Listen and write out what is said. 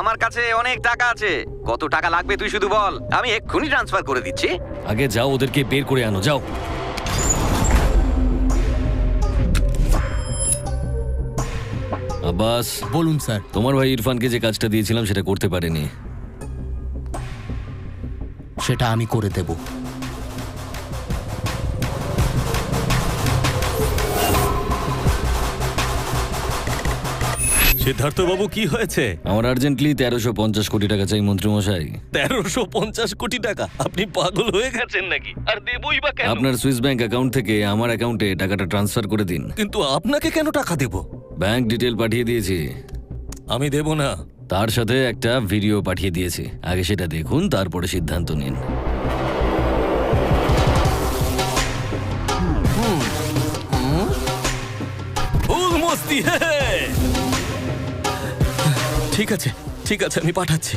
আমার কাছে অনেক টাকা আছে। কত টাকা লাগবে তুই শুধু বল, আমি এক্ষুনি ট্রান্সফার করে দিচ্ছি। আগে যাও, ওদেরকে বের করে আনো, যাও। আব্বাস, বলুন স্যার। তোমার ভাই ইরফানকে যে কাজটা দিয়েছিলাম সেটা করতে পারেনি। সেটা আমি করে দেব। সিদ্ধার্থ বাবু, কি হয়েছে? আমার আর্জেন্টলি 1350 কোটি টাকা চাই মন্ত্রীমশাই। 1350 কোটি টাকা? আপনি পাগল হয়ে গেছেন নাকি? আর দেবই বা কেন? আপনার সুইস ব্যাংক অ্যাকাউন্ট থেকে আমার অ্যাকাউন্টে টাকাটা ট্রান্সফার করে দিন। কিন্তু আপনাকে কেন টাকা দেব? ব্যাংক ডিটেল পাঠিয়ে দিয়েছি, আমি দেব না। তার সাথে একটা ভিডিও পাঠিয়ে দিয়েছি। আগে সেটা দেখুন, তারপরে সিদ্ধান্ত নিন। ফুল মস্তি। ঠিক আছে, ঠিক আছে, আমি পাঠাচ্ছি।